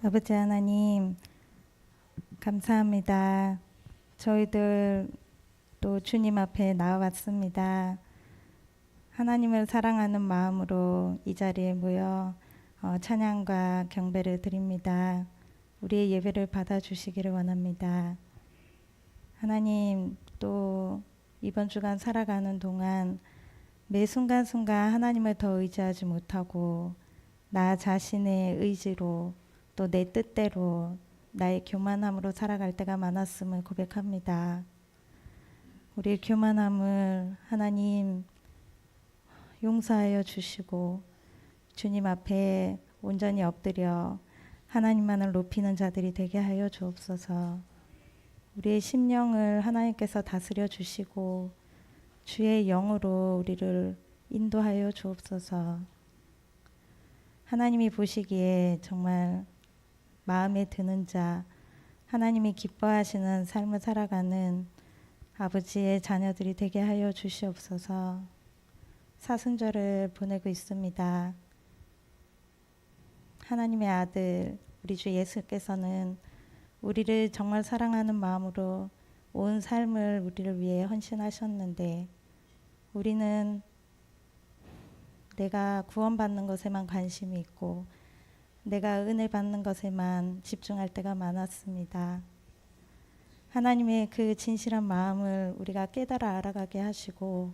아버지 하나님, 감사합니다. 저희들 또 주님 앞에 나와왔습니다. 하나님을 사랑하는 마음으로 이 자리에 모여 찬양과 경배를 드립니다. 우리의 예배를 받아주시기를 원합니다. 하나님, 또 이번 주간 살아가는 동안 매 순간순간 하나님을 더 의지하지 못하고 나 자신의 의지로 또 내 뜻대로 나의 교만함으로 살아갈 때가 많았음을 고백합니다. 우리의 교만함을 하나님 용서하여 주시고 주님 앞에 온전히 엎드려 하나님만을 높이는 자들이 되게 하여 주옵소서. 우리의 심령을 하나님께서 다스려 주시고 주의 영으로 우리를 인도하여 주옵소서. 하나님이 보시기에 정말 마음에 드는 자, 하나님이 기뻐하시는 삶을 살아가는 아버지의 자녀들이 되게 하여 주시옵소서. 사순절을 보내고 있습니다. 하나님의 아들 우리 주 예수께서는 우리를 정말 사랑하는 마음으로 온 삶을 우리를 위해 헌신하셨는데 우리는 내가 구원받는 것에만 관심이 있고 내가 은혜 받는 것에만 집중할 때가 많았습니다. 하나님의 그 진실한 마음을 우리가 깨달아 알아가게 하시고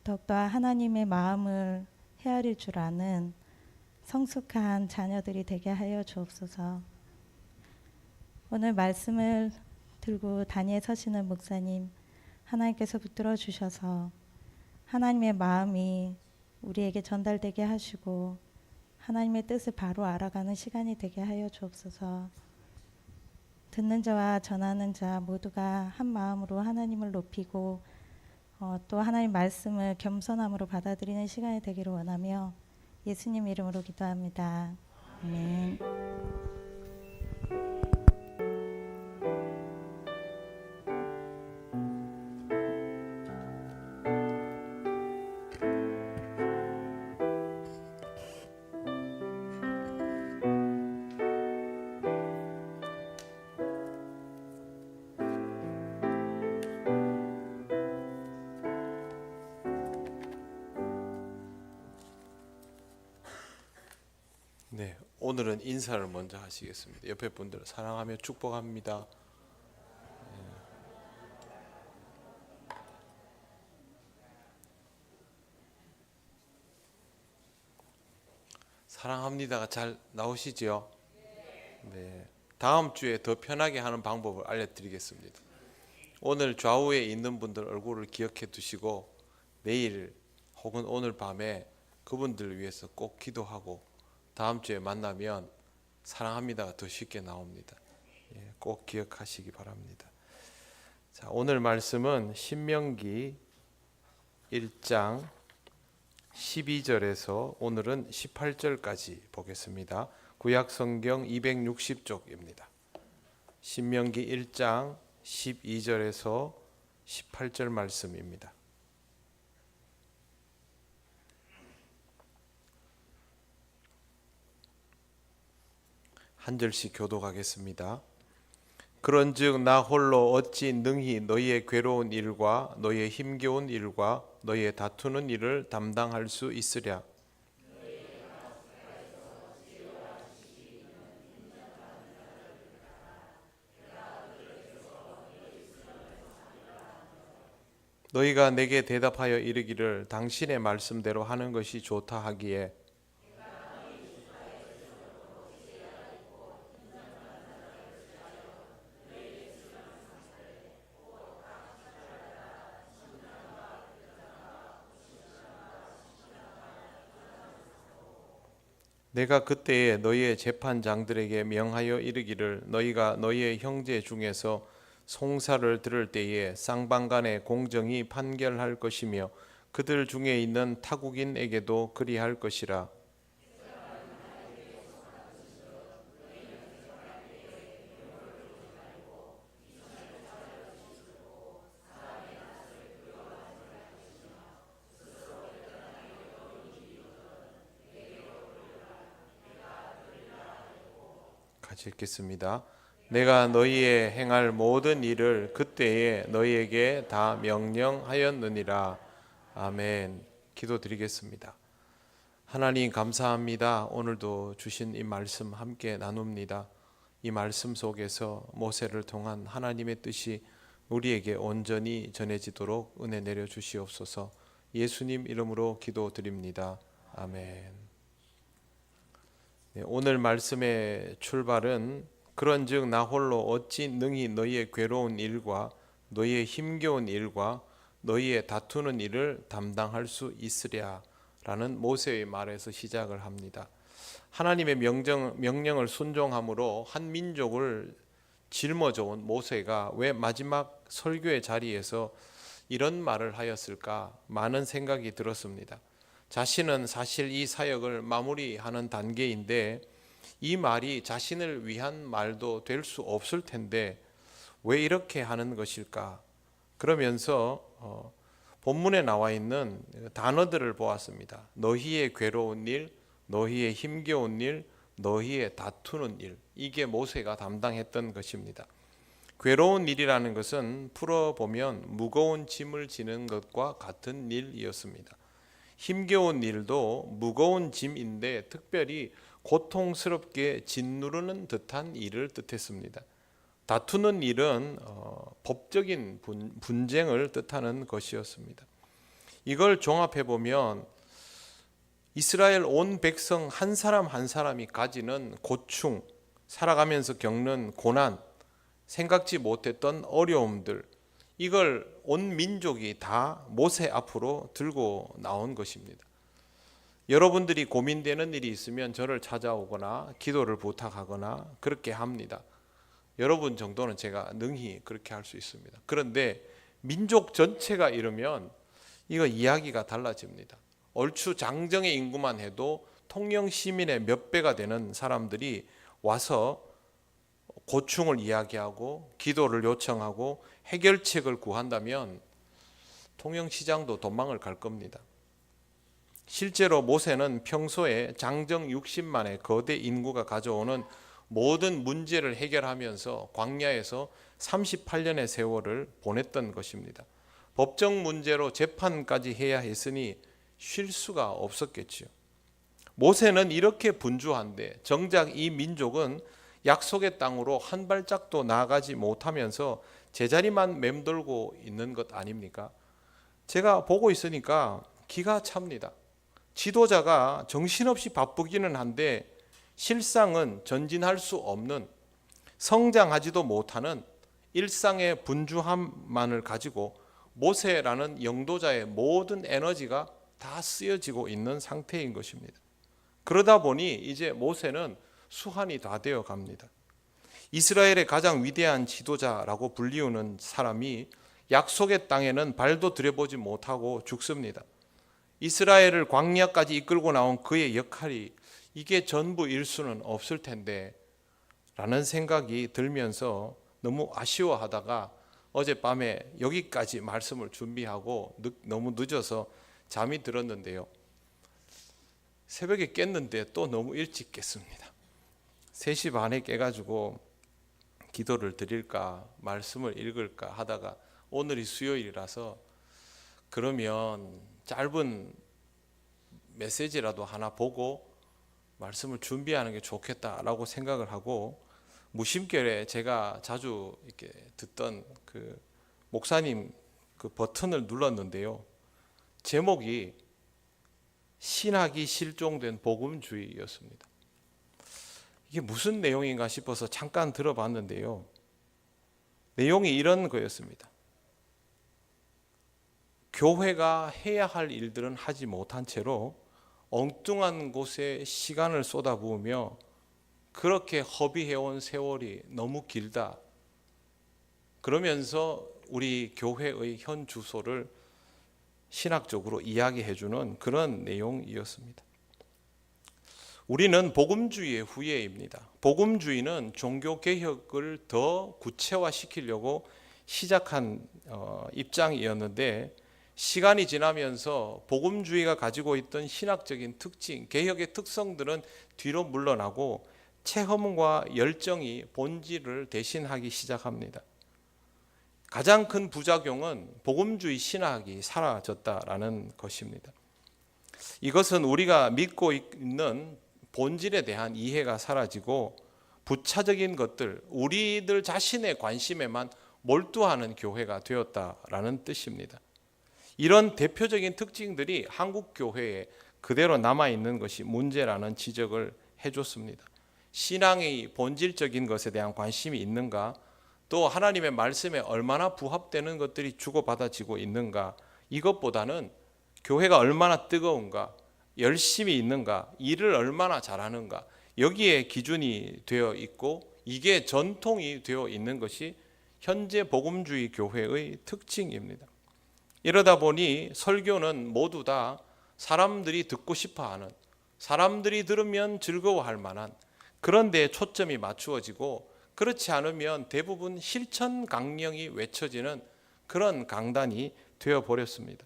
더욱더 하나님의 마음을 헤아릴 줄 아는 성숙한 자녀들이 되게 하여 주옵소서. 오늘 말씀을 들고 단위에 서시는 목사님, 하나님께서 붙들어 주셔서 하나님의 마음이 우리에게 전달되게 하시고 하나님의 뜻을 바로 알아가는 시간이 되게 하여 주옵소서. 듣는 자와 전하는 자 모두가 한 마음으로 하나님을 높이고 또 하나님 말씀을 겸손함으로 받아들이는 시간이 되기를 원하며 예수님 이름으로 기도합니다. 아멘. 네, 오늘은 인사를 먼저 하시겠습니다. 옆에 분들 사랑하며 축복합니다. 사랑합니다가 잘 나오시죠? 네, 다음 주에 더 편하게 하는 방법을 알려드리겠습니다. 오늘 좌우에 있는 분들 얼굴을 기억해 두시고 내일 혹은 오늘 밤에 그분들을 위해서 꼭 기도하고 다음 주에 만나면 사랑합니다가 더 쉽게 나옵니다. 꼭 기억하시기 바랍니다. 자, 오늘 말씀은 신명기 1장 12절에서 오늘은 18절까지 보겠습니다. 구약 성경 260쪽입니다. 신명기 1장 12절에서 18절 말씀입니다. 한 절씩 교독하겠습니다. 그런즉 나 홀로 어찌 능히 너희의 괴로운 일과 너희의 힘겨운 일과 너희의 다투는 일을 담당할 수 있으랴. 너희가 내게 대답하여 이르기를 당신의 말씀대로 하는 것이 좋다 하기에 내가 그때에 너희의 재판장들에게 명하여 이르기를 너희가 너희의 형제 중에서 송사를 들을 때에 쌍방간에 공정히 판결할 것이며 그들 중에 있는 타국인에게도 그리할 것이라. 같이 읽겠습니다. 내가 너희의 행할 모든 일을 그때에 너희에게 다 명령하였느니라. 아멘. 기도드리겠습니다. 하나님 감사합니다. 오늘도 주신 이 말씀 함께 나눕니다. 이 말씀 속에서 모세를 통한 하나님의 뜻이 우리에게 온전히 전해지도록 은혜 내려 주시옵소서. 예수님 이름으로 기도드립니다. 아멘. 네, 오늘 말씀의 출발은 그런즉 나 홀로 어찌 능히 너희의 괴로운 일과 너희의 힘겨운 일과 너희의 다투는 일을 담당할 수 있으랴 라는 모세의 말에서 시작을 합니다. 하나님의 명령을 순종함으로 한 민족을 짊어져 온 모세가 왜 마지막 설교의 자리에서 이런 말을 하였을까 많은 생각이 들었습니다. 자신은 사실 이 사역을 마무리하는 단계인데 이 말이 자신을 위한 말도 될 수 없을 텐데 왜 이렇게 하는 것일까? 그러면서 본문에 나와 있는 단어들을 보았습니다. 너희의 괴로운 일, 너희의 힘겨운 일, 너희의 다투는 일, 이게 모세가 담당했던 것입니다. 괴로운 일이라는 것은 풀어보면 무거운 짐을 지는 것과 같은 일이었습니다. 힘겨운 일도 무거운 짐인데 특별히 고통스럽게 짓누르는 듯한 일을 뜻했습니다. 다투는 일은 법적인 분쟁을 뜻하는 것이었습니다. 이걸 종합해 보면 이스라엘 온 백성 한 사람 한 사람이 가지는 고충, 살아가면서 겪는 고난, 생각지 못했던 어려움들, 이걸 온 민족이 다 모세 앞으로 들고 나온 것입니다. 여러분들이 고민되는 일이 있으면 저를 찾아오거나 기도를 부탁하거나 그렇게 합니다. 여러분 정도는 제가 능히 그렇게 할 수 있습니다. 그런데 민족 전체가 이러면 이거 이야기가 달라집니다. 얼추 장정의 인구만 해도 통영 시민의 몇 배가 되는 사람들이 와서 고충을 이야기하고 기도를 요청하고 해결책을 구한다면 통영시장도 도망을 갈 겁니다. 실제로 모세는 평소에 장정 60만의 거대 인구가 가져오는 모든 문제를 해결하면서 광야에서 38년의 세월을 보냈던 것입니다. 법적 문제로 재판까지 해야 했으니 쉴 수가 없었겠지요. 모세는 이렇게 분주한데 정작 이 민족은 약속의 땅으로 한 발짝도 나아가지 못하면서 제자리만 맴돌고 있는 것 아닙니까? 제가 보고 있으니까 기가 찹니다. 지도자가 정신없이 바쁘기는 한데 실상은 전진할 수 없는, 성장하지도 못하는 일상의 분주함만을 가지고 모세라는 영도자의 모든 에너지가 다 쓰여지고 있는 상태인 것입니다. 그러다 보니 이제 모세는 수한이 다 되어 갑니다. 이스라엘의 가장 위대한 지도자라고 불리우는 사람이 약속의 땅에는 발도 들여보지 못하고 죽습니다. 이스라엘을 광야까지 이끌고 나온 그의 역할이 이게 전부일 수는 없을 텐데 라는 생각이 들면서 너무 아쉬워하다가 어젯밤에 여기까지 말씀을 준비하고 너무 늦어서 잠이 들었는데요. 새벽에 깼는데 또 너무 일찍 깼습니다. 3시 반에 깨가지고 기도를 드릴까 말씀을 읽을까 하다가 오늘이 수요일이라서 그러면 짧은 메시지라도 하나 보고 말씀을 준비하는 게 좋겠다라고 생각을 하고 무심결에 제가 자주 이렇게 듣던 그 목사님 그 버튼을 눌렀는데요. 제목이 신학이 실종된 복음주의였습니다. 이게 무슨 내용인가 싶어서 잠깐 들어봤는데요. 내용이 이런 거였습니다. 교회가 해야 할 일들은 하지 못한 채로 엉뚱한 곳에 시간을 쏟아부으며 그렇게 허비해온 세월이 너무 길다. 그러면서 우리 교회의 현 주소를 신학적으로 이야기해주는 그런 내용이었습니다. 우리는 복음주의의 후예입니다. 복음주의는 종교개혁을 더 구체화시키려고 시작한 입장이었는데 시간이 지나면서 복음주의가 가지고 있던 신학적인 특징, 개혁의 특성들은 뒤로 물러나고 체험과 열정이 본질을 대신하기 시작합니다. 가장 큰 부작용은 복음주의 신학이 사라졌다라는 것입니다. 이것은 우리가 믿고 있는 본질에 대한 이해가 사라지고 부차적인 것들, 우리들 자신의 관심에만 몰두하는 교회가 되었다라는 뜻입니다. 이런 대표적인 특징들이 한국 교회에 그대로 남아있는 것이 문제라는 지적을 해줬습니다. 신앙의 본질적인 것에 대한 관심이 있는가, 또 하나님의 말씀에 얼마나 부합되는 것들이 주고받아지고 있는가, 이것보다는 교회가 얼마나 뜨거운가, 열심히 있는가, 일을 얼마나 잘하는가, 여기에 기준이 되어 있고 이게 전통이 되어 있는 것이 현재 복음주의 교회의 특징입니다. 이러다 보니 설교는 모두 다 사람들이 듣고 싶어하는, 사람들이 들으면 즐거워할 만한 그런 데에 초점이 맞추어지고, 그렇지 않으면 대부분 실천 강령이 외쳐지는 그런 강단이 되어버렸습니다.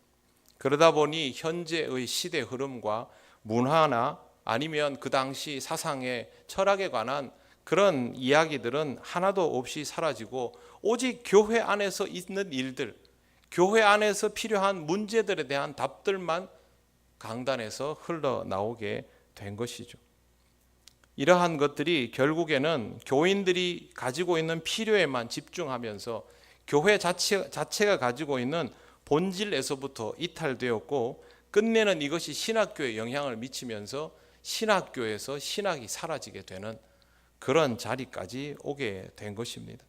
그러다 보니 현재의 시대 흐름과 문화나 아니면 그 당시 사상의 철학에 관한 그런 이야기들은 하나도 없이 사라지고 오직 교회 안에서 있는 일들, 교회 안에서 필요한 문제들에 대한 답들만 강단에서 흘러나오게 된 것이죠. 이러한 것들이 결국에는 교인들이 가지고 있는 필요에만 집중하면서 교회 자체가 가지고 있는 본질에서부터 이탈되었고, 끝내는 이것이 신학교에 영향을 미치면서 신학교에서 신학이 사라지게 되는 그런 자리까지 오게 된 것입니다.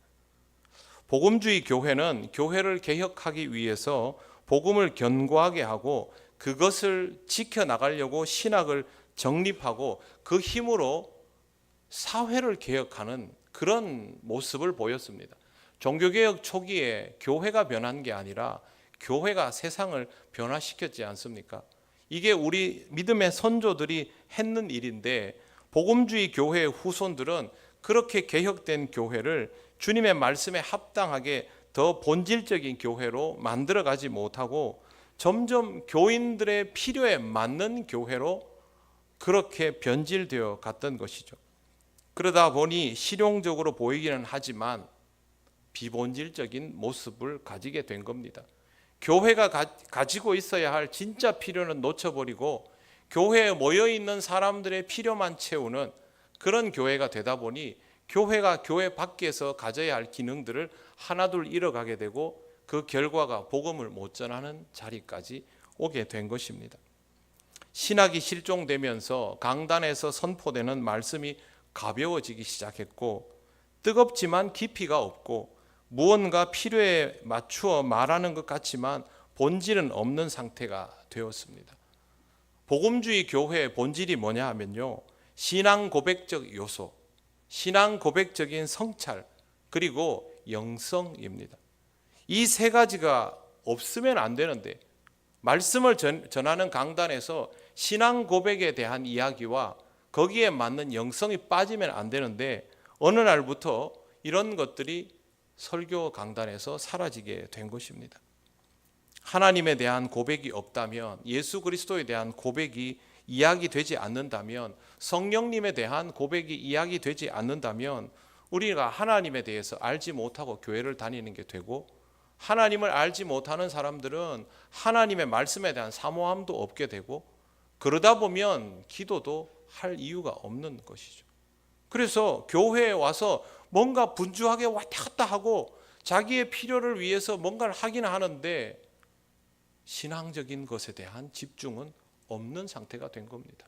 복음주의 교회는 교회를 개혁하기 위해서 복음을 견고하게 하고 그것을 지켜나가려고 신학을 정립하고 그 힘으로 사회를 개혁하는 그런 모습을 보였습니다. 종교개혁 초기에 교회가 변한 게 아니라 교회가 세상을 변화시켰지 않습니까? 이게 우리 믿음의 선조들이 했는 일인데, 복음주의 교회의 후손들은 그렇게 개혁된 교회를 주님의 말씀에 합당하게 더 본질적인 교회로 만들어가지 못하고 점점 교인들의 필요에 맞는 교회로 그렇게 변질되어 갔던 것이죠. 그러다 보니 실용적으로 보이기는 하지만 비본질적인 모습을 가지게 된 겁니다. 교회가 가지고 있어야 할 진짜 필요는 놓쳐버리고 교회에 모여있는 사람들의 필요만 채우는 그런 교회가 되다 보니 교회가 교회 밖에서 가져야 할 기능들을 하나둘 잃어가게 되고 그 결과가 복음을 못 전하는 자리까지 오게 된 것입니다. 신학이 실종되면서 강단에서 선포되는 말씀이 가벼워지기 시작했고, 뜨겁지만 깊이가 없고 무언가 필요에 맞추어 말하는 것 같지만 본질은 없는 상태가 되었습니다. 복음주의 교회의 본질이 뭐냐 하면요, 신앙 고백적 요소, 신앙 고백적인 성찰, 그리고 영성입니다. 이 세 가지가 없으면 안 되는데, 말씀을 전하는 강단에서 신앙 고백에 대한 이야기와 거기에 맞는 영성이 빠지면 안 되는데, 어느 날부터 이런 것들이 설교 강단에서 사라지게 된 것입니다. 하나님에 대한 고백이 없다면, 예수 그리스도에 대한 고백이 이야기되지 않는다면, 성령님에 대한 고백이 이야기되지 않는다면 우리가 하나님에 대해서 알지 못하고 교회를 다니는 게 되고, 하나님을 알지 못하는 사람들은 하나님의 말씀에 대한 사모함도 없게 되고, 그러다 보면 기도도 할 이유가 없는 것이죠. 그래서 교회에 와서 뭔가 분주하게 왔다 갔다 하고 자기의 필요를 위해서 뭔가를 하긴 하는데 신앙적인 것에 대한 집중은 없는 상태가 된 겁니다.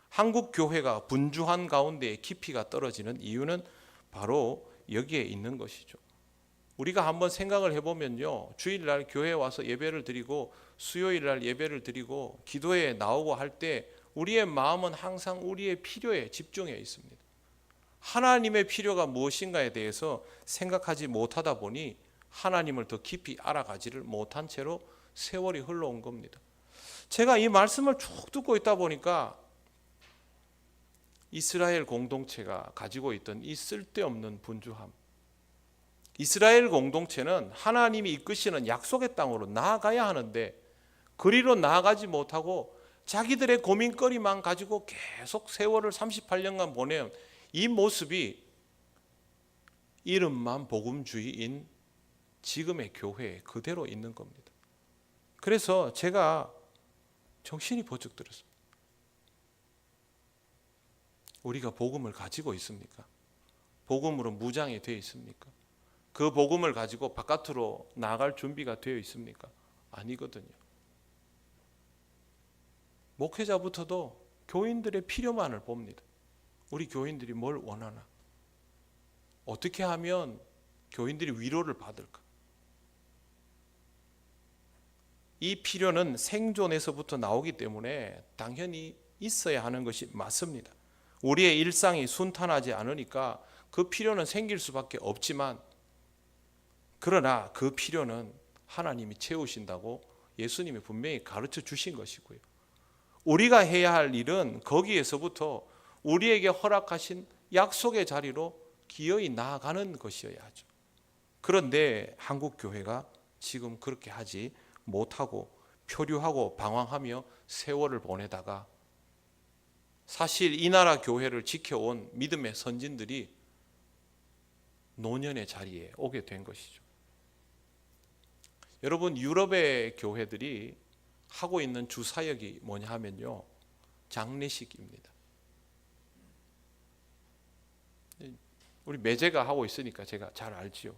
한국 교회가 분주한 가운데 깊이가 떨어지는 이유는 바로 여기에 있는 것이죠. 우리가 한번 생각을 해보면요, 주일날 교회에 와서 예배를 드리고 수요일날 예배를 드리고 기도에 나오고 할 때 우리의 마음은 항상 우리의 필요에 집중해 있습니다. 하나님의 필요가 무엇인가에 대해서 생각하지 못하다 보니 하나님을 더 깊이 알아가지를 못한 채로 세월이 흘러온 겁니다. 제가 이 말씀을 쭉 듣고 있다 보니까 이스라엘 공동체가 가지고 있던 이 쓸데없는 분주함, 이스라엘 공동체는 하나님이 이끄시는 약속의 땅으로 나아가야 하는데 그리로 나아가지 못하고 자기들의 고민거리만 가지고 계속 세월을 38년간 보내온 이 모습이 이름만 복음주의인 지금의 교회에 그대로 있는 겁니다. 그래서 제가 정신이 번쩍 들었습니다. 우리가 복음을 가지고 있습니까? 복음으로 무장이 되어 있습니까? 그 복음을 가지고 바깥으로 나갈 준비가 되어 있습니까? 아니거든요. 목회자부터도 교인들의 필요만을 봅니다. 우리 교인들이 뭘 원하나? 어떻게 하면 교인들이 위로를 받을까? 이 필요는 생존에서부터 나오기 때문에 당연히 있어야 하는 것이 맞습니다. 우리의 일상이 순탄하지 않으니까 그 필요는 생길 수밖에 없지만, 그러나 그 필요는 하나님이 채우신다고 예수님이 분명히 가르쳐 주신 것이고요. 우리가 해야 할 일은 거기에서부터 우리에게 허락하신 약속의 자리로 기어이 나아가는 것이어야 하죠. 그런데 한국 교회가 지금 그렇게 하지 못하고 표류하고 방황하며 세월을 보내다가, 사실 이 나라 교회를 지켜온 믿음의 선진들이 노년의 자리에 오게 된 것이죠. 여러분, 유럽의 교회들이 하고 있는 주 사역이 뭐냐 하면요, 장례식입니다. 우리 매제가 하고 있으니까 제가 잘 알지요.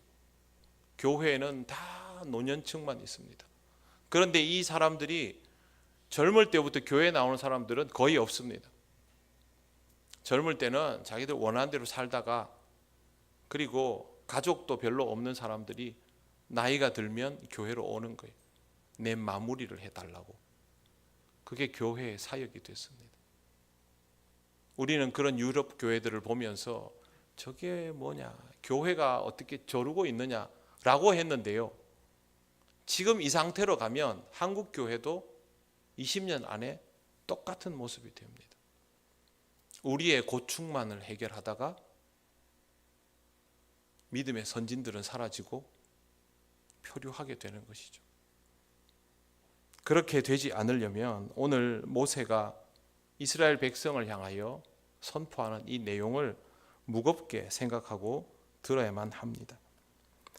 교회에는 다 노년층만 있습니다. 그런데 이 사람들이 젊을 때부터 교회에 나오는 사람들은 거의 없습니다. 젊을 때는 자기들 원하는 대로 살다가, 그리고 가족도 별로 없는 사람들이 나이가 들면 교회로 오는 거예요. 내 마무리를 해달라고. 그게 교회의 사역이 됐습니다. 우리는 그런 유럽 교회들을 보면서 저게 뭐냐, 교회가 어떻게 저러고 있느냐라고 했는데요, 지금 이 상태로 가면 한국 교회도 20년 안에 똑같은 모습이 됩니다. 우리의 고충만을 해결하다가 믿음의 선진들은 사라지고 표류하게 되는 것이죠. 그렇게 되지 않으려면 오늘 모세가 이스라엘 백성을 향하여 선포하는 이 내용을 무겁게 생각하고 들어야만 합니다.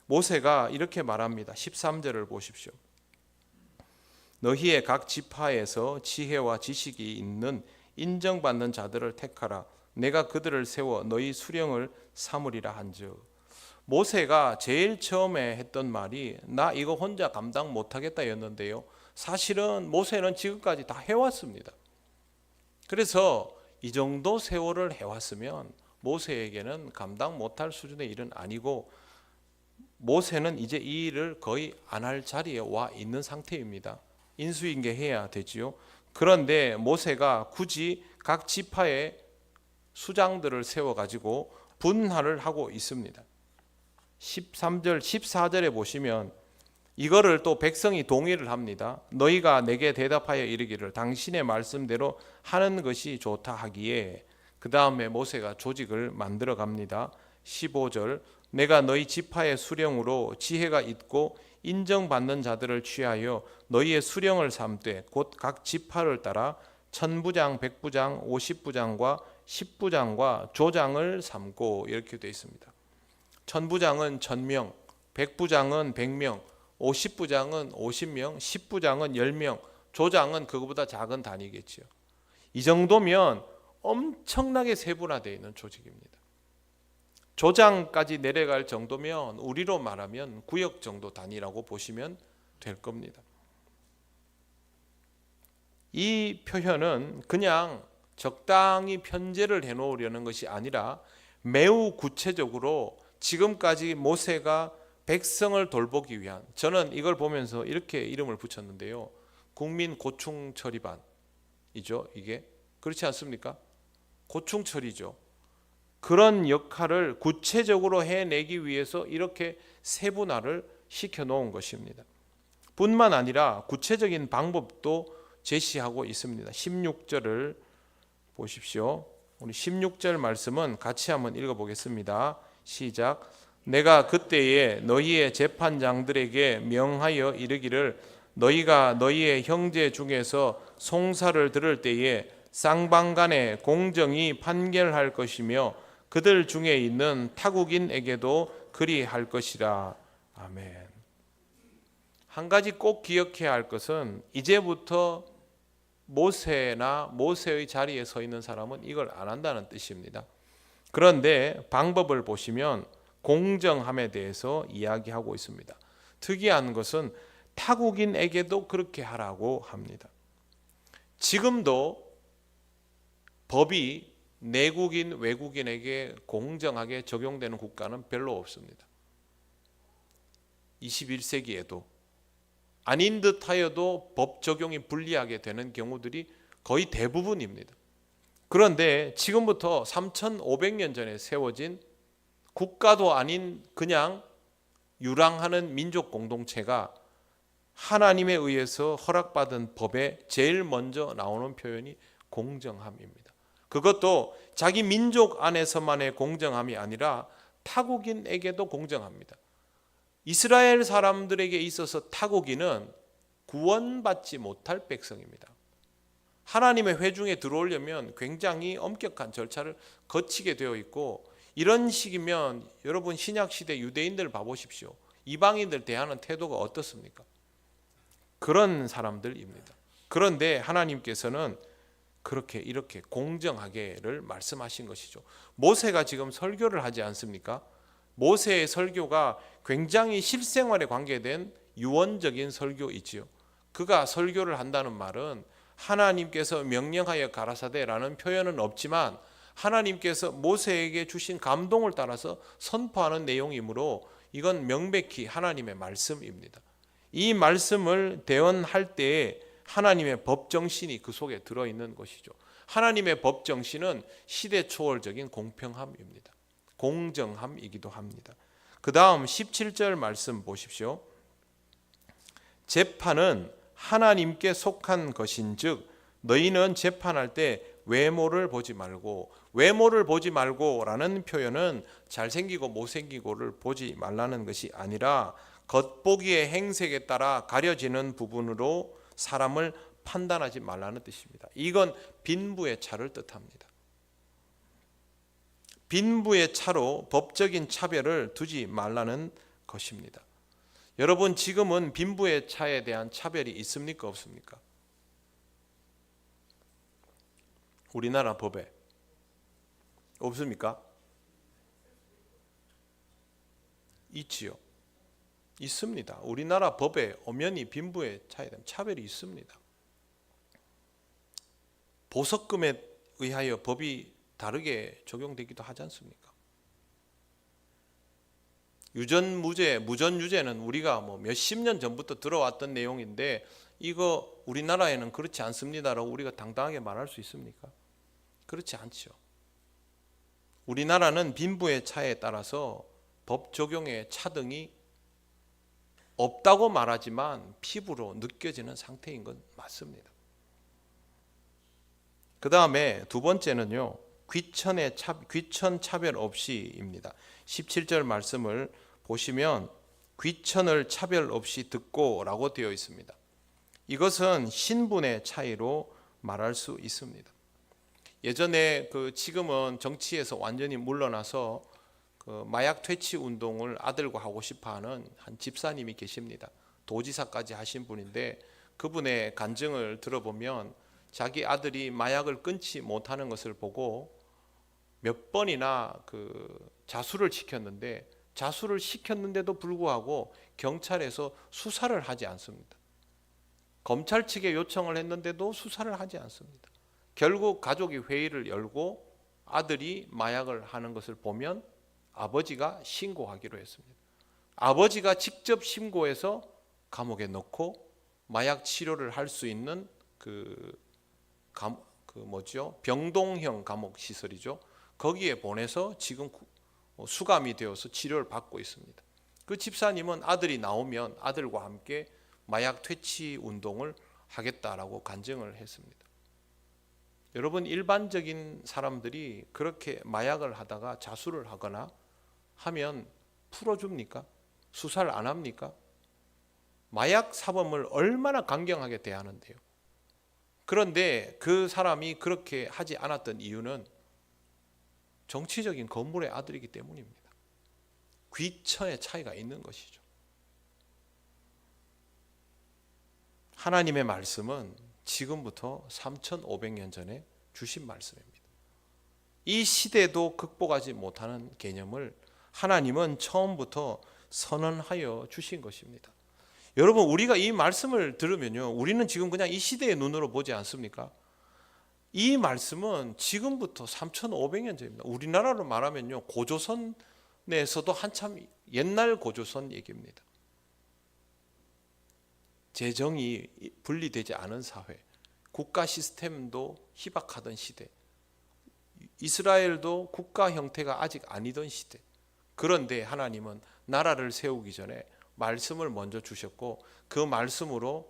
모세가 이렇게 말합니다. 13절을 보십시오. 너희의 각 지파에서 지혜와 지식이 있는 인정받는 자들을 택하라. 내가 그들을 세워 너희 수령을 삼으리라 한즉. 모세가 제일 처음에 했던 말이 나 이거 혼자 감당 못하겠다 였는데요, 사실은 모세는 지금까지 다 해왔습니다. 그래서 이 정도 세월을 해왔으면 모세에게는 감당 못할 수준의 일은 아니고, 모세는 이제 이 일을 거의 안 할 자리에 와 있는 상태입니다. 인수인계해야 되지요. 그런데 모세가 굳이 각 지파의 수장들을 세워가지고 분할을 하고 있습니다. 13절, 14절에 보시면 이거를 또 백성이 동의를 합니다. 너희가 내게 대답하여 이르기를 당신의 말씀대로 하는 것이 좋다 하기에, 그 다음에 모세가 조직을 만들어 갑니다. 15절, 내가 너희 지파의 수령으로 지혜가 있고 인정받는 자들을 취하여 너희의 수령을 삼되 곧 각 지파를 따라 천부장, 백부장, 50부장과 10부장과 조장을 삼고, 이렇게 되어 있습니다. 천부장은 1000명, 백부장은 100명, 50부장은 50명, 10부장은 10명, 조장은 그거보다 작은 단위겠지요. 이 정도면 엄청나게 세분화되어 있는 조직입니다. 조장까지 내려갈 정도면 우리로 말하면 구역 정도 단위라고 보시면 될 겁니다. 이 표현은 그냥 적당히 편제를 해놓으려는 것이 아니라 매우 구체적으로 지금까지 모세가 백성을 돌보기 위한, 저는 이걸 보면서 이렇게 이름을 붙였는데요, 국민 고충 처리반이죠. 이게 그렇지 않습니까? 고충 처리죠. 그런 역할을 구체적으로 해내기 위해서 이렇게 세분화를 시켜놓은 것입니다. 뿐만 아니라 구체적인 방법도 제시하고 있습니다. 16절을 보십시오. 우리 16절 말씀은 같이 한번 읽어보겠습니다. 시작. 내가 그때에 너희의 재판장들에게 명하여 이르기를 너희가 너희의 형제 중에서 송사를 들을 때에 쌍방간에 공정히 판결할 것이며 그들 중에 있는 타국인에게도 그리할 것이라. 아멘. 한 가지 꼭 기억해야 할 것은 이제부터 모세나 모세의 자리에 서 있는 사람은 이걸 안 한다는 뜻입니다. 그런데 방법을 보시면 공정함에 대해서 이야기하고 있습니다. 특이한 것은 타국인에게도 그렇게 하라고 합니다. 지금도 법이 내국인, 외국인에게 공정하게 적용되는 국가는 별로 없습니다. 21세기에도 아닌 듯 하여도 법 적용이 불리하게 되는 경우들이 거의 대부분입니다. 그런데 지금부터 3,500년 전에 세워진 국가도 아닌 그냥 유랑하는 민족 공동체가 하나님에 의해서 허락받은 법에 제일 먼저 나오는 표현이 공정함입니다. 그것도 자기 민족 안에서만의 공정함이 아니라 타국인에게도 공정합니다. 이스라엘 사람들에게 있어서 타국인은 구원받지 못할 백성입니다. 하나님의 회중에 들어오려면 굉장히 엄격한 절차를 거치게 되어 있고, 이런 식이면 여러분 신약시대 유대인들 봐보십시오. 이방인들 대하는 태도가 어떻습니까? 그런 사람들입니다. 그런데 하나님께서는 이렇게 공정하게를 말씀하신 것이죠. 모세가 지금 설교를 하지 않습니까? 모세의 설교가 굉장히 실생활에 관계된 유언적인 설교이지요. 그가 설교를 한다는 말은 하나님께서 명령하여 가라사대라는 표현은 없지만 하나님께서 모세에게 주신 감동을 따라서 선포하는 내용이므로 이건 명백히 하나님의 말씀입니다. 이 말씀을 대언할 때에 하나님의 법정신이 그 속에 들어있는 것이죠. 하나님의 법정신은 시대 초월적인 공평함입니다. 공정함이기도 합니다. 그 다음 17절 말씀 보십시오. 재판은 하나님께 속한 것인즉 너희는 재판할 때 외모를 보지 말고, 외모를 보지 말고라는 표현은 잘생기고 못생기고를 보지 말라는 것이 아니라 겉보기의 행색에 따라 가려지는 부분으로 사람을 판단하지 말라는 뜻입니다. 이건 빈부의 차를 뜻합니다. 빈부의 차로 법적인 차별을 두지 말라는 것입니다. 여러분, 지금은 빈부의 차에 대한 차별이 있습니까, 없습니까? 우리나라 법에 없습니까? 있지요. 있습니다. 우리나라 법에 엄연히 빈부의 차에 대한 차별이 있습니다. 보석금에 의하여 법이 다르게 적용되기도 하지 않습니까? 유전무죄, 무전유죄는 우리가 몇십 년 전부터 들어왔던 내용인데 이거 우리나라에는 그렇지 않습니다라고 우리가 당당하게 말할 수 있습니까? 그렇지 않죠. 우리나라는 빈부의 차에 따라서 법 적용의 차등이 없다고 말하지만 피부로 느껴지는 상태인 건 맞습니다. 그 다음에 두 번째는요, 귀천 차별 없이입니다. 17절 말씀을 보시면 귀천을 차별 없이 듣고 라고 되어 있습니다. 이것은 신분의 차이로 말할 수 있습니다. 예전에 지금은 정치에서 완전히 물러나서 마약 퇴치 운동을 아들과 하고 싶어하는 한 집사님이 계십니다. 도지사까지 하신 분인데 그분의 간증을 들어보면 자기 아들이 마약을 끊지 못하는 것을 보고 몇 번이나 자수를 시켰는데도 불구하고 경찰에서 수사를 하지 않습니다. 검찰 측에 요청을 했는데도 수사를 하지 않습니다. 결국 가족이 회의를 열고 아들이 마약을 하는 것을 보면 아버지가 신고하기로 했습니다. 아버지가 직접 신고해서 감옥에 넣고 마약 치료를 할 수 있는 병동형 감옥 시설이죠. 거기에 보내서 지금 수감이 되어서 치료를 받고 있습니다. 그 집사님은 아들이 나오면 아들과 함께 마약 퇴치 운동을 하겠다라고 간증을 했습니다. 여러분, 일반적인 사람들이 그렇게 마약을 하다가 자수를 하거나 하면 풀어줍니까? 수사를 안 합니까? 마약 사범을 얼마나 강경하게 대하는데요. 그런데 그 사람이 그렇게 하지 않았던 이유는 정치적인 건물의 아들이기 때문입니다. 귀천의 차이가 있는 것이죠. 하나님의 말씀은 지금부터 3,500년 전에 주신 말씀입니다. 이 시대도 극복하지 못하는 개념을 하나님은 처음부터 선언하여 주신 것입니다. 여러분, 우리가 이 말씀을 들으면요, 우리는 지금 그냥 이 시대의 눈으로 보지 않습니까? 이 말씀은 지금부터 3,500년 전입니다. 우리나라로 말하면요, 고조선에서도 한참 옛날 고조선 얘기입니다. 재정이 분리되지 않은 사회, 국가 시스템도 희박하던 시대, 이스라엘도 국가 형태가 아직 아니던 시대. 그런데 하나님은 나라를 세우기 전에 말씀을 먼저 주셨고 그 말씀으로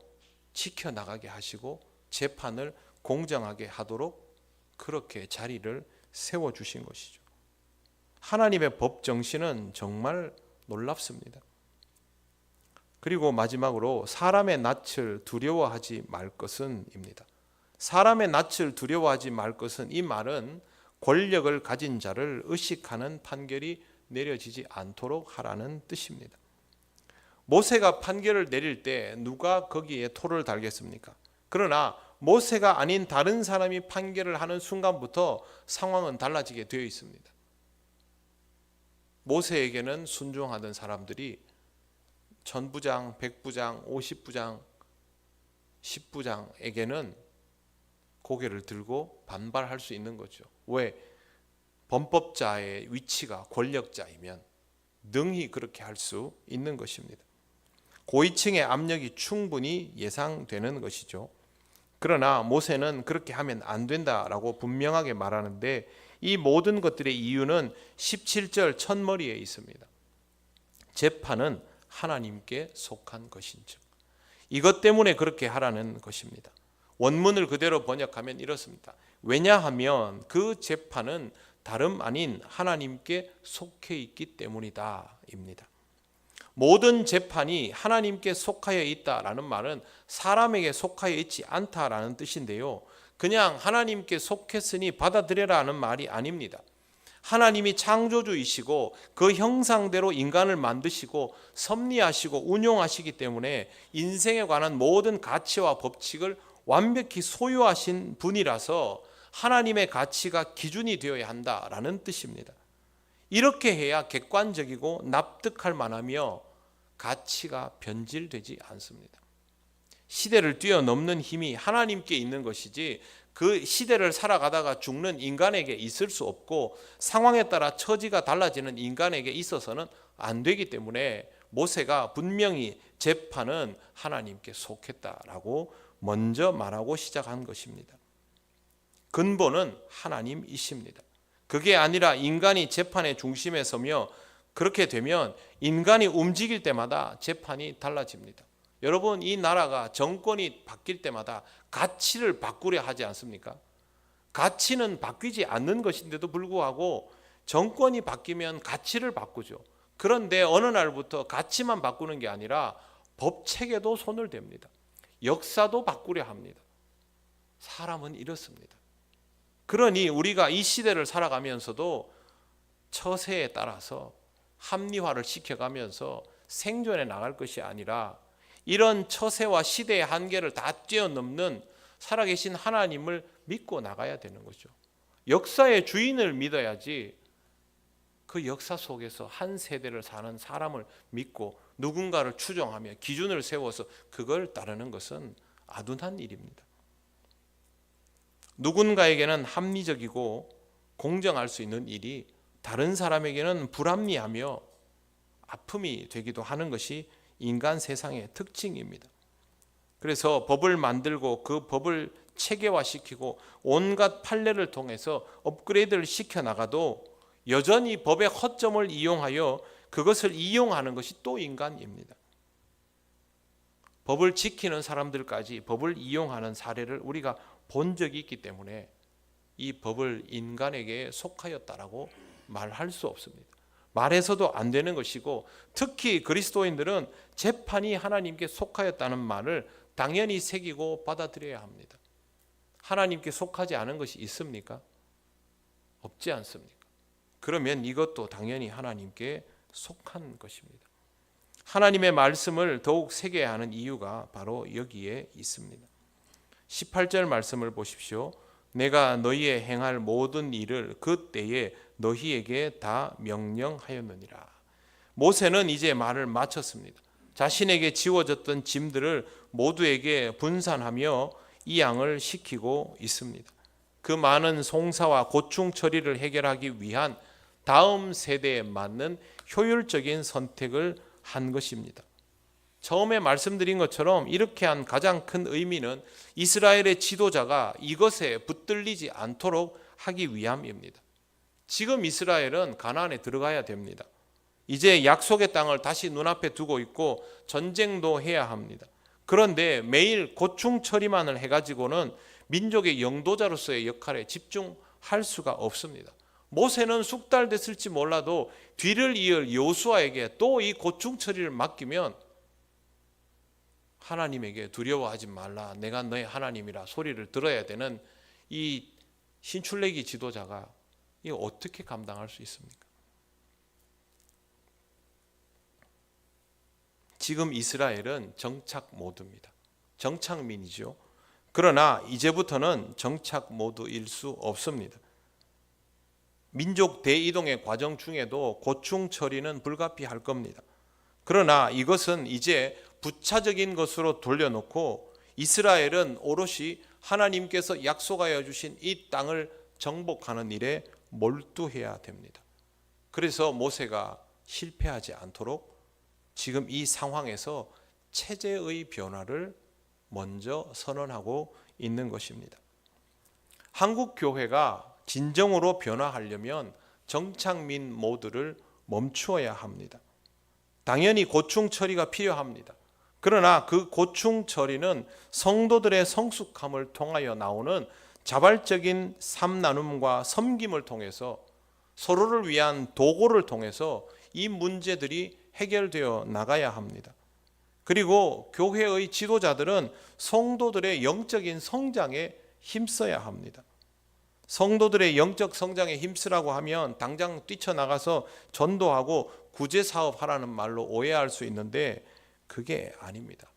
지켜나가게 하시고 재판을 공정하게 하도록 그렇게 자리를 세워주신 것이죠. 하나님의 법 정신은 정말 놀랍습니다. 그리고 마지막으로 사람의 낯을 두려워하지 말 것은 입니다. 사람의 낯을 두려워하지 말 것은, 이 말은 권력을 가진 자를 의식하는 판결이 내려지지 않도록 하라는 뜻입니다. 모세가 판결을 내릴 때 누가 거기에 토를 달겠습니까? 그러나 모세가 아닌 다른 사람이 판결을 하는 순간부터 상황은 달라지게 되어 있습니다. 모세에게는 순종하던 사람들이 천부장, 백부장, 50부장, 10부장에게는 고개를 들고 반발할 수 있는 거죠. 왜? 범법자의 위치가 권력자이면 능히 그렇게 할 수 있는 것입니다. 고위층의 압력이 충분히 예상되는 것이죠. 그러나 모세는 그렇게 하면 안 된다라고 분명하게 말하는데, 이 모든 것들의 이유는 17절 첫머리에 있습니다. 재판은 하나님께 속한 것인즉. 이것 때문에 그렇게 하라는 것입니다. 원문을 그대로 번역하면 이렇습니다. 왜냐하면 그 재판은 다름 아닌 하나님께 속해 있기 때문이다 입니다. 모든 재판이 하나님께 속하여 있다라는 말은 사람에게 속하여 있지 않다라는 뜻인데요, 그냥 하나님께 속했으니 받아들여라는 말이 아닙니다. 하나님이 창조주이시고 그 형상대로 인간을 만드시고 섭리하시고 운용하시기 때문에 인생에 관한 모든 가치와 법칙을 완벽히 소유하신 분이라서 하나님의 가치가 기준이 되어야 한다라는 뜻입니다. 이렇게 해야 객관적이고 납득할 만하며 가치가 변질되지 않습니다. 시대를 뛰어넘는 힘이 하나님께 있는 것이지 그 시대를 살아가다가 죽는 인간에게 있을 수 없고 상황에 따라 처지가 달라지는 인간에게 있어서는 안 되기 때문에 모세가 분명히 재판은 하나님께 속했다라고 먼저 말하고 시작한 것입니다. 근본은 하나님이십니다. 그게 아니라 인간이 재판의 중심에 서며 그렇게 되면 인간이 움직일 때마다 재판이 달라집니다. 여러분, 이 나라가 정권이 바뀔 때마다 가치를 바꾸려 하지 않습니까? 가치는 바뀌지 않는 것인데도 불구하고 정권이 바뀌면 가치를 바꾸죠. 그런데 어느 날부터 가치만 바꾸는 게 아니라 법 체계도 손을 댑니다. 역사도 바꾸려 합니다. 사람은 이렇습니다. 그러니 우리가 이 시대를 살아가면서도 처세에 따라서 합리화를 시켜가면서 생존해 나갈 것이 아니라 이런 처세와 시대의 한계를 다 뛰어넘는 살아계신 하나님을 믿고 나가야 되는 거죠. 역사의 주인을 믿어야지 그 역사 속에서 한 세대를 사는 사람을 믿고 누군가를 추종하며 기준을 세워서 그걸 따르는 것은 아둔한 일입니다. 누군가에게는 합리적이고 공정할 수 있는 일이 다른 사람에게는 불합리하며 아픔이 되기도 하는 것이 인간 세상의 특징입니다. 그래서 법을 만들고 그 법을 체계화시키고 온갖 판례를 통해서 업그레이드를 시켜나가도 여전히 법의 허점을 이용하여 그것을 이용하는 것이 또 인간입니다. 법을 지키는 사람들까지 법을 이용하는 사례를 우리가 본 적이 있기 때문에 이 법을 인간에게 속하였다라고 말할 수 없습니다. 말해서도 안 되는 것이고, 특히 그리스도인들은 재판이 하나님께 속하였다는 말을 당연히 새기고 받아들여야 합니다. 하나님께 속하지 않은 것이 있습니까? 없지 않습니까? 그러면 이것도 당연히 하나님께 속한 것입니다. 하나님의 말씀을 더욱 새겨야 하는 이유가 바로 여기에 있습니다. 18절 말씀을 보십시오. 내가 너희의 행할 모든 일을 그 때에 너희에게 다 명령하였느니라. 모세는 이제 말을 마쳤습니다. 자신에게 지워졌던 짐들을 모두에게 분산하며 이 양을 시키고 있습니다. 그 많은 송사와 고충 처리를 해결하기 위한 다음 세대에 맞는 효율적인 선택을 한 것입니다. 처음에 말씀드린 것처럼 이렇게 한 가장 큰 의미는 이스라엘의 지도자가 이것에 붙들리지 않도록 하기 위함입니다. 지금 이스라엘은 가나안에 들어가야 됩니다. 이제 약속의 땅을 다시 눈앞에 두고 있고 전쟁도 해야 합니다. 그런데 매일 고충 처리만을 해가지고는 민족의 영도자로서의 역할에 집중할 수가 없습니다. 모세는 숙달됐을지 몰라도 뒤를 이을 여호수아에게 또 이 고충 처리를 맡기면 하나님에게 두려워하지 말라, 내가 너의 하나님이라 소리를 들어야 되는 이 신출내기 지도자가 이거 어떻게 감당할 수 있습니까? 지금 이스라엘은 정착 모드입니다. 정착민이죠. 그러나 이제부터는 정착 모드일 수 없습니다. 민족 대이동의 과정 중에도 고충 처리는 불가피할 겁니다. 그러나 이것은 이제 부차적인 것으로 돌려놓고 이스라엘은 오롯이 하나님께서 약속하여 주신 이 땅을 정복하는 일에 몰두해야 됩니다. 그래서 모세가 실패하지 않도록 지금 이 상황에서 체제의 변화를 먼저 선언하고 있는 것입니다. 한국 교회가 진정으로 변화하려면 정착민 모드를 멈추어야 합니다. 당연히 고충 처리가 필요합니다. 그러나 그 고충 처리는 성도들의 성숙함을 통하여 나오는 자발적인 삶 나눔과 섬김을 통해서 서로를 위한 도구를 통해서 이 문제들이 해결되어 나가야 합니다. 그리고 교회의 지도자들은 성도들의 영적인 성장에 힘써야 합니다. 성도들의 영적 성장에 힘쓰라고 하면 당장 뛰쳐나가서 전도하고 구제사업 하라는 말로 오해할 수 있는데 그게 아닙니다.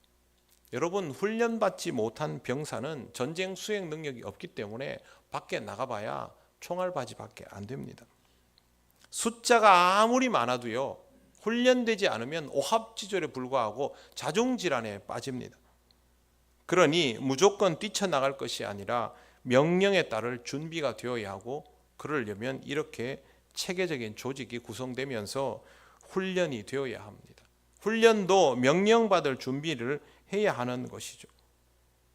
여러분, 훈련받지 못한 병사는 전쟁 수행 능력이 없기 때문에 밖에 나가봐야 총알바지밖에 안 됩니다. 숫자가 아무리 많아도요, 훈련되지 않으면 오합지졸에 불과하고 자중질환에 빠집니다. 그러니 무조건 뛰쳐나갈 것이 아니라 명령에 따를 준비가 되어야 하고, 그러려면 이렇게 체계적인 조직이 구성되면서 훈련이 되어야 합니다. 훈련도 명령받을 준비를 해야 하는 것이죠.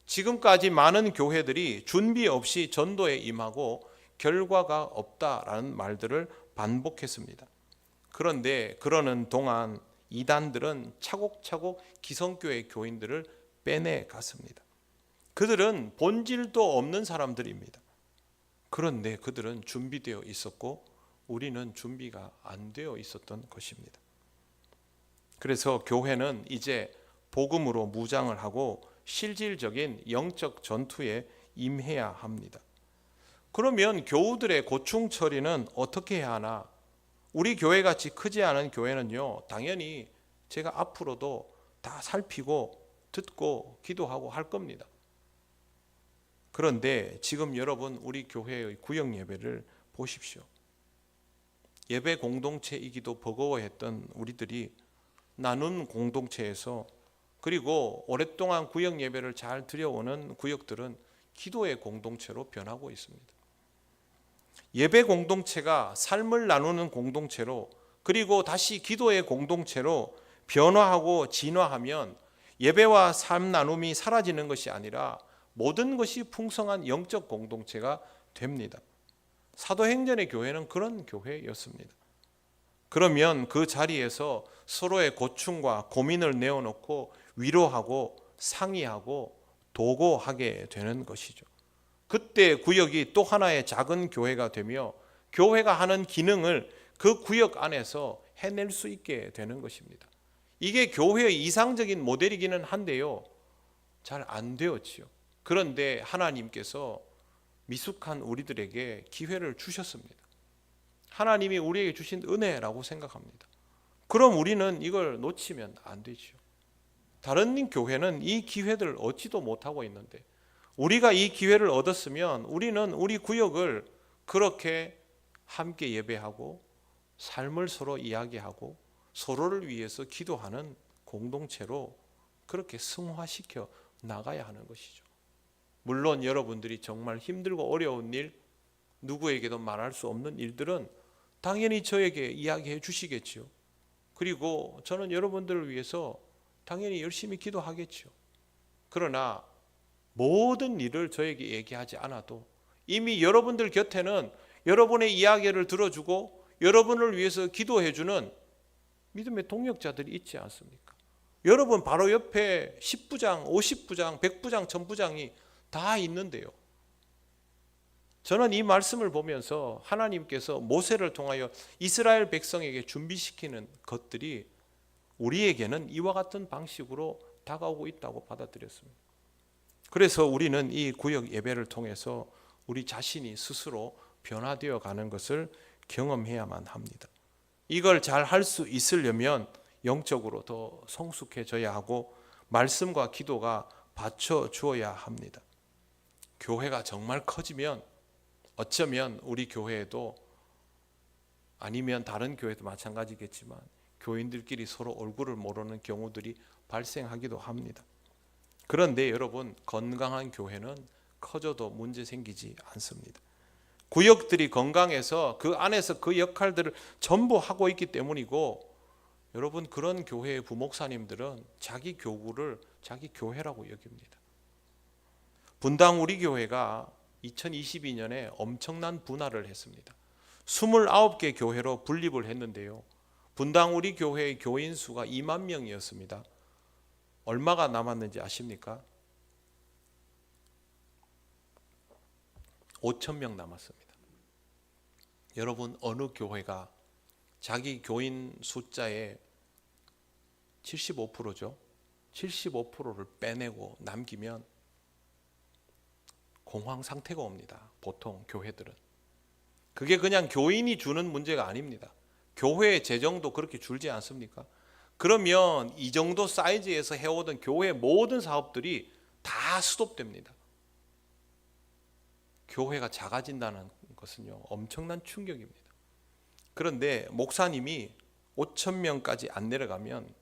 지금까지 많은 교회들이 준비 없이 전도에 임하고 결과가 없다라는 말들을 반복했습니다. 그런데 그러는 동안 이단들은 차곡차곡 기성교회 교인들을 빼내갔습니다. 그들은 본질도 없는 사람들입니다. 그런데 그들은 준비되어 있었고 우리는 준비가 안 되어 있었던 것입니다. 그래서 교회는 이제 복음으로 무장을 하고 실질적인 영적 전투에 임해야 합니다. 그러면 교우들의 고충 처리는 어떻게 해야 하나? 우리 교회같이 크지 않은 교회는요, 당연히 제가 앞으로도 다 살피고 듣고 기도하고 할 겁니다. 그런데 지금 여러분, 우리 교회의 구역 예배를 보십시오. 예배 공동체이기도 버거워했던 우리들이 나눈 공동체에서, 그리고 오랫동안 구역 예배를 잘 드려오는 구역들은 기도의 공동체로 변하고 있습니다. 예배 공동체가 삶을 나누는 공동체로, 그리고 다시 기도의 공동체로 변화하고 진화하면 예배와 삶 나눔이 사라지는 것이 아니라 모든 것이 풍성한 영적 공동체가 됩니다. 사도행전의 교회는 그런 교회였습니다. 그러면 그 자리에서 서로의 고충과 고민을 내어놓고 위로하고 상의하고 도고하게 되는 것이죠. 그때 구역이 또 하나의 작은 교회가 되며 교회가 하는 기능을 그 구역 안에서 해낼 수 있게 되는 것입니다. 이게 교회의 이상적인 모델이기는 한데요, 잘 안 되었지요. 그런데 하나님께서 미숙한 우리들에게 기회를 주셨습니다. 하나님이 우리에게 주신 은혜라고 생각합니다. 그럼 우리는 이걸 놓치면 안 되죠. 다른 교회는 이 기회들을 얻지도 못하고 있는데 우리가 이 기회를 얻었으면 우리는 우리 구역을 그렇게 함께 예배하고 삶을 서로 이야기하고 서로를 위해서 기도하는 공동체로 그렇게 승화시켜 나가야 하는 것이죠. 물론 여러분들이 정말 힘들고 어려운 일, 누구에게도 말할 수 없는 일들은 당연히 저에게 이야기해 주시겠지요. 그리고 저는 여러분들을 위해서 당연히 열심히 기도하겠지요. 그러나 모든 일을 저에게 얘기하지 않아도 이미 여러분들 곁에는 여러분의 이야기를 들어주고 여러분을 위해서 기도해주는 믿음의 동역자들이 있지 않습니까? 여러분 바로 옆에 10부장, 50부장, 100부장, 1000부장이 다 있는데요. 저는 이 말씀을 보면서 하나님께서 모세를 통하여 이스라엘 백성에게 준비시키는 것들이 우리에게는 이와 같은 방식으로 다가오고 있다고 받아들였습니다. 그래서 우리는 이 구역 예배를 통해서 우리 자신이 스스로 변화되어 가는 것을 경험해야만 합니다. 이걸 잘 할 수 있으려면 영적으로 더 성숙해져야 하고 말씀과 기도가 받쳐주어야 합니다. 교회가 정말 커지면 어쩌면 우리 교회에도 아니면 다른 교회도 마찬가지겠지만 교인들끼리 서로 얼굴을 모르는 경우들이 발생하기도 합니다. 그런데 여러분, 건강한 교회는 커져도 문제 생기지 않습니다. 구역들이 건강해서 그 안에서 그 역할들을 전부 하고 있기 때문이고, 여러분 그런 교회의 부목사님들은 자기 교구를 자기 교회라고 여깁니다. 분당 우리 교회가 2022년에 엄청난 분할을 했습니다. 29개 교회로 분립을 했는데요. 분당 우리 교회의 교인 수가 2만 명이었습니다. 얼마가 남았는지 아십니까? 5천 명 남았습니다. 여러분, 어느 교회가 자기 교인 숫자의 75%죠. 75%를 빼내고 남기면 공황 상태가 옵니다. 보통 교회들은. 그게 그냥 교인이 주는 문제가 아닙니다. 교회의 재정도 그렇게 줄지 않습니까? 그러면 이 정도 사이즈에서 해오던 교회의 모든 사업들이 다 스톱됩니다. 교회가 작아진다는 것은요, 엄청난 충격입니다. 그런데 목사님이 5천 명까지 안 내려가면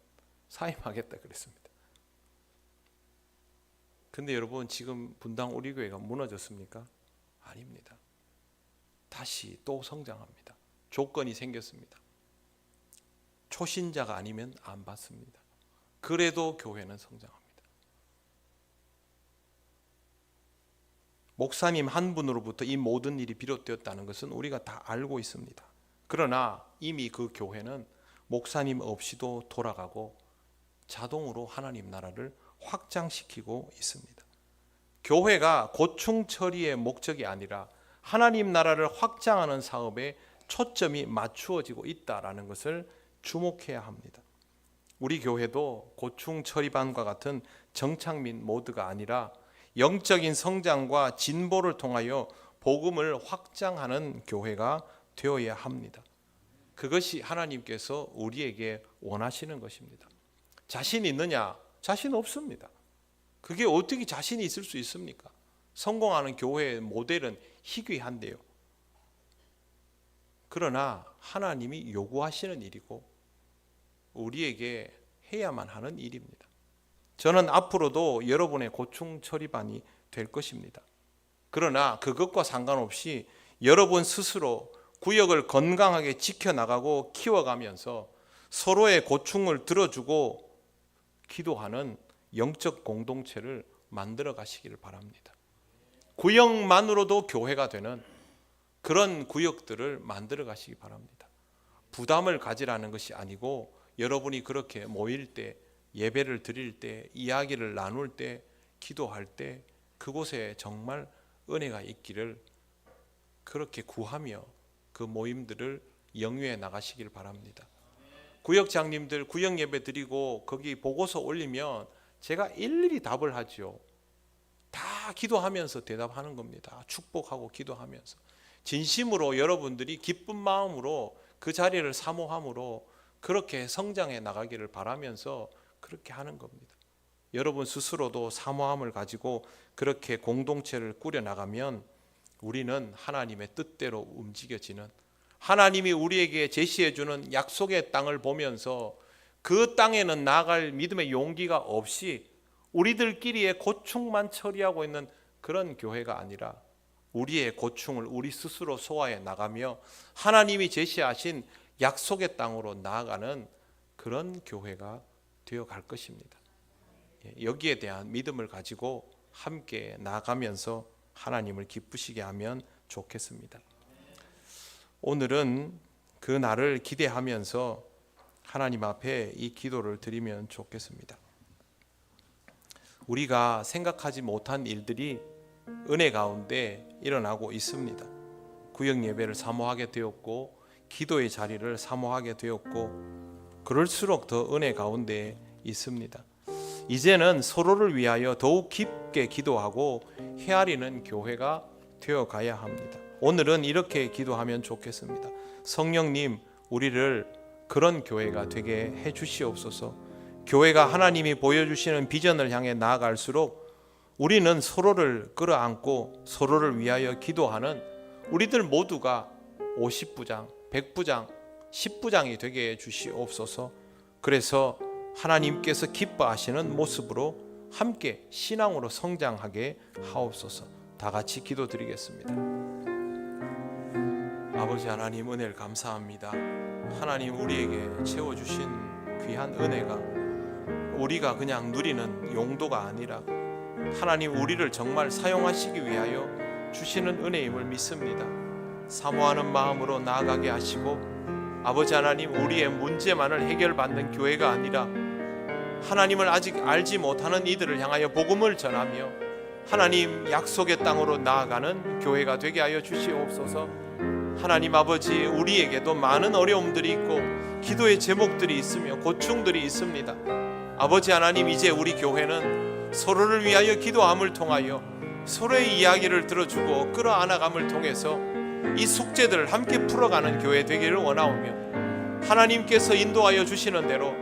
사임하겠다 그랬습니다. 근데 여러분, 지금 분당 우리 교회가 무너졌습니까? 아닙니다. 다시 또 성장합니다. 조건이 생겼습니다. 초신자가 아니면 안 받습니다. 그래도 교회는 성장합니다. 목사님 한 분으로부터 이 모든 일이 비롯되었다는 것은 우리가 다 알고 있습니다. 그러나 이미 그 교회는 목사님 없이도 돌아가고 자동으로 하나님 나라를 확장시키고 있습니다. 교회가 고충 처리의 목적이 아니라 하나님 나라를 확장하는 사업에 초점이 맞추어지고 있다는 것을 주목해야 합니다. 우리 교회도 고충 처리반과 같은 정착민 모드가 아니라 영적인 성장과 진보를 통하여 복음을 확장하는 교회가 되어야 합니다. 그것이 하나님께서 우리에게 원하시는 것입니다. 자신 있느냐? 자신 없습니다. 그게 어떻게 자신이 있을 수 있습니까? 성공하는 교회의 모델은 희귀한데요. 그러나 하나님이 요구하시는 일이고 우리에게 해야만 하는 일입니다. 저는 앞으로도 여러분의 고충 처리반이 될 것입니다. 그러나 그것과 상관없이 여러분 스스로 구역을 건강하게 지켜나가고 키워가면서 서로의 고충을 들어주고 기도하는 영적 공동체를 만들어 가시기를 바랍니다. 구역만으로도 교회가 되는 그런 구역들을 만들어 가시기 바랍니다. 부담을 가지라는 것이 아니고 여러분이 그렇게 모일 때, 예배를 드릴 때, 이야기를 나눌 때, 기도할 때 그곳에 정말 은혜가 있기를 그렇게 구하며 그 모임들을 영위해 나가시길 바랍니다. 구역장님들 구역 예배 드리고 거기 보고서 올리면 제가 일일이 답을 하죠. 다 기도하면서 대답하는 겁니다. 축복하고 기도하면서. 진심으로 여러분들이 기쁜 마음으로 그 자리를 사모함으로 그렇게 성장해 나가기를 바라면서 그렇게 하는 겁니다. 여러분 스스로도 사모함을 가지고 그렇게 공동체를 꾸려 나가면 우리는 하나님의 뜻대로 움직여지는, 하나님이 우리에게 제시해 주는 약속의 땅을 보면서 그 땅에는 나아갈 믿음의 용기가 없이 우리들끼리의 고충만 처리하고 있는 그런 교회가 아니라 우리의 고충을 우리 스스로 소화해 나가며 하나님이 제시하신 약속의 땅으로 나아가는 그런 교회가 되어 갈 것입니다. 여기에 대한 믿음을 가지고 함께 나아가면서 하나님을 기쁘시게 하면 좋겠습니다. 오늘은 그 날을 기대하면서 하나님 앞에 이 기도를 드리면 좋겠습니다. 우리가 생각하지 못한 일들이 은혜 가운데 일어나고 있습니다. 구역 예배를 사모하게 되었고 기도의 자리를 사모하게 되었고 그럴수록 더 은혜 가운데 있습니다. 이제는 서로를 위하여 더욱 깊게 기도하고 헤아리는 교회가 되어 가야 합니다. 오늘은 이렇게 기도하면 좋겠습니다. 성령님, 우리를 그런 교회가 되게 해 주시옵소서. 교회가 하나님이 보여주시는 비전을 향해 나아갈수록 우리는 서로를 끌어안고 서로를 위하여 기도하는 우리들 모두가 50부장, 100부장, 10부장이 되게 해 주시옵소서. 그래서 하나님께서 기뻐하시는 모습으로 함께 신앙으로 성장하게 하옵소서. 다 같이 기도드리겠습니다. 아버지 하나님, 은혜를 감사합니다. 하나님, 우리에게 채워주신 귀한 은혜가 우리가 그냥 누리는 용도가 아니라 하나님, 우리를 정말 사용하시기 위하여 주시는 은혜임을 믿습니다. 사모하는 마음으로 나아가게 하시고 아버지 하나님, 우리의 문제만을 해결받는 교회가 아니라 하나님을 아직 알지 못하는 이들을 향하여 복음을 전하며 하나님 약속의 땅으로 나아가는 교회가 되게 하여 주시옵소서. 하나님 아버지, 우리에게도 많은 어려움들이 있고 기도의 제목들이 있으며 고충들이 있습니다. 아버지 하나님, 이제 우리 교회는 서로를 위하여 기도함을 통하여 서로의 이야기를 들어주고 끌어안아감을 통해서 이 숙제들을 함께 풀어가는 교회 되기를 원하오며 하나님께서 인도하여 주시는 대로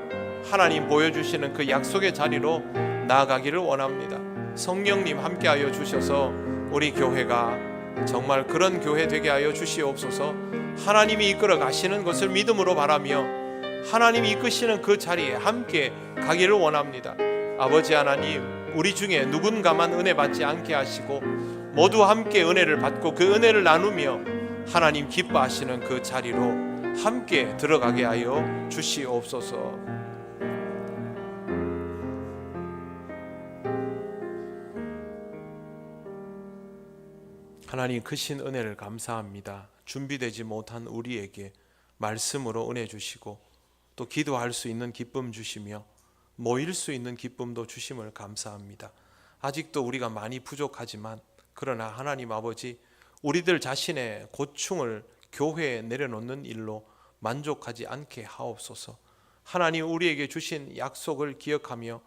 하나님 보여주시는 그 약속의 자리로 나아가기를 원합니다. 성령님 함께하여 주셔서 우리 교회가 정말 그런 교회 되게 하여 주시옵소서. 하나님이 이끌어 가시는 것을 믿음으로 바라며 하나님이 이끄시는 그 자리에 함께 가기를 원합니다. 아버지 하나님, 우리 중에 누군가만 은혜 받지 않게 하시고 모두 함께 은혜를 받고 그 은혜를 나누며 하나님 기뻐하시는 그 자리로 함께 들어가게 하여 주시옵소서. 하나님, 크신 은혜를 감사합니다. 준비되지 못한 우리에게 말씀으로 은혜 주시고 또 기도할 수 있는 기쁨 주시며 모일 수 있는 기쁨도 주심을 감사합니다. 아직도 우리가 많이 부족하지만 그러나 하나님 아버지, 우리들 자신의 고충을 교회에 내려놓는 일로 만족하지 않게 하옵소서. 하나님, 우리에게 주신 약속을 기억하며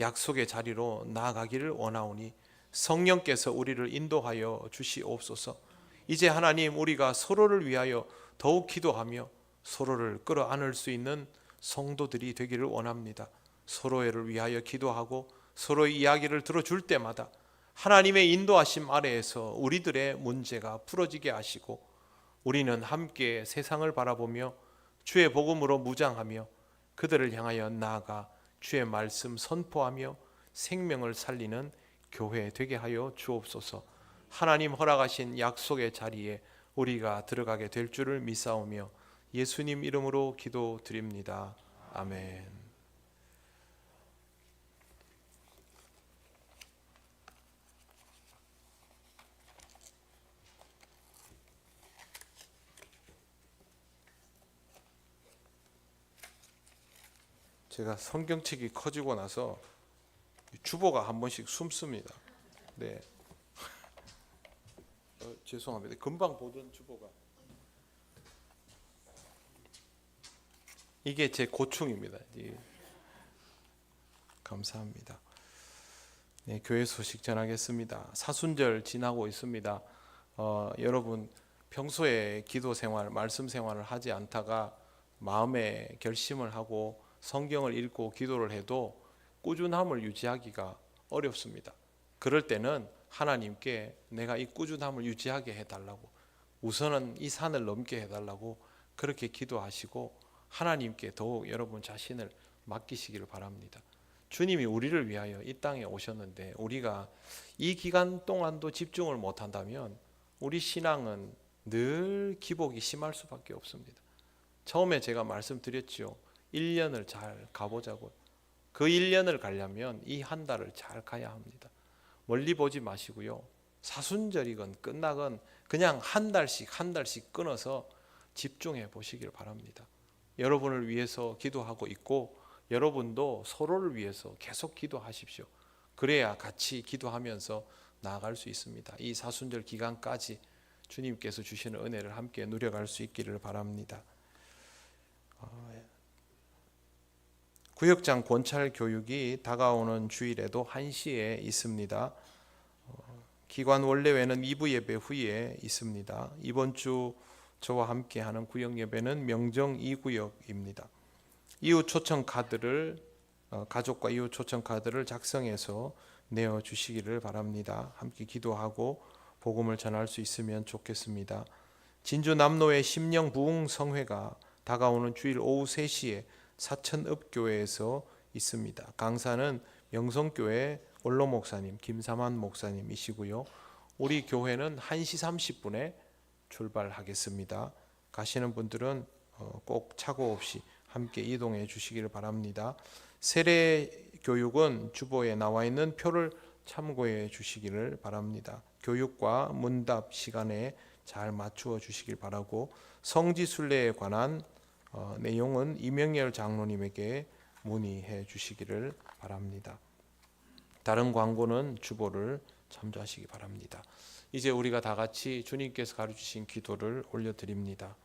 약속의 자리로 나아가기를 원하오니 성령께서 우리를 인도하여 주시옵소서. 이제 하나님, 우리가 서로를 위하여 더욱 기도하며 서로를 끌어안을 수 있는 성도들이 되기를 원합니다. 서로를 위하여 기도하고 서로의 이야기를 들어줄 때마다 하나님의 인도하심 아래에서 우리들의 문제가 풀어지게 하시고 우리는 함께 세상을 바라보며 주의 복음으로 무장하며 그들을 향하여 나아가 주의 말씀 선포하며 생명을 살리는 교회 되게 하여 주옵소서. 하나님 허락하신 약속의 자리에 우리가 들어가게 될 줄을 믿사오며 예수님 이름으로 기도드립니다. 아멘. 제가 성경책이 커지고 나서 주보가 한 번씩 숨습니다. 네. 죄송합니다. 금방 보던 주보가. 이게 제 고충입니다. 감사합니다. 네, 교회 소식 전하겠습니다. 사순절 지나고 있습니다. 여러분 평소에 기도 생활, 말씀 생활을 하지 않다가 마음에 결심을 하고 성경을 읽고 기도를 해도 꾸준함을 유지하기가 어렵습니다. 그럴 때는 하나님께 내가 이 꾸준함을 유지하게 해달라고, 우선은 이 산을 넘게 해달라고 그렇게 기도하시고 하나님께 더욱 여러분 자신을 맡기시기를 바랍니다. 주님이 우리를 위하여 이 땅에 오셨는데 우리가 이 기간 동안도 집중을 못한다면 우리 신앙은 늘 기복이 심할 수밖에 없습니다. 처음에 제가 말씀드렸죠. 1년을 잘 가보자고. 그 1년을 가려면 이 한 달을 잘 가야 합니다. 멀리 보지 마시고요. 사순절이건 끝나건 그냥 한 달씩 끊어서 집중해 보시길 바랍니다. 여러분을 위해서 기도하고 있고 여러분도 서로를 위해서 계속 기도하십시오. 그래야 같이 기도하면서 나아갈 수 있습니다. 이 사순절 기간까지 주님께서 주시는 은혜를 함께 누려갈 수 있기를 바랍니다. 구역장 권찰 교육이 다가오는 주일에도 1시에 있습니다. 기관 원래회는 2부 예배 후에 있습니다. 이번 주 저와 함께하는 구역 예배는 명정 2구역입니다. 이웃 초청 카드를 가족과 이웃 초청 카드를 작성해서 내어 주시기를 바랍니다. 함께 기도하고 복음을 전할 수 있으면 좋겠습니다. 진주 남로의 심령 부흥 성회가 다가오는 주일 오후 3시에 사천읍교회에서 있습니다. 강사는 명성교회 원로 목사님 김삼환 목사님이시고요. 우리 교회는 1시 30분에 출발하겠습니다. 가시는 분들은 꼭 착오 없이 함께 이동해 주시기를 바랍니다. 세례 교육은 주보에 나와 있는 표를 참고해 주시기를 바랍니다. 교육과 문답 시간에 잘 맞추어 주시길 바라고, 성지순례에 관한 내용은 이명열 장로님에게 문의해 주시기를 바랍니다. 다른 광고는 주보를 참조하시기 바랍니다. 이제 우리가 다 같이 주님께서 가르치신 기도를 올려드립니다.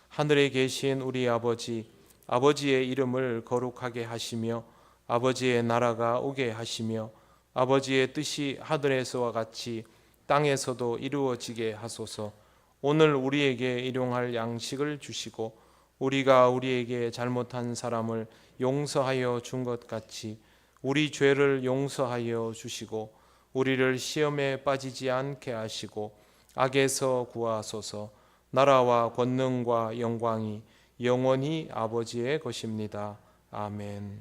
하늘에 계신 우리 아버지, 아버지의 이름을 거룩하게 하시며 아버지의 나라가 오게 하시며 아버지의 뜻이 하늘에서와 같이 땅에서도 이루어지게 하소서. 오늘 우리에게 일용할 양식을 주시고 우리가 우리에게 잘못한 사람을 용서하여 준 것 같이 우리 죄를 용서하여 주시고 우리를 시험에 빠지지 않게 하시고 악에서 구하소서. 나라와 권능과 영광이 영원히 아버지의 것입니다. 아멘.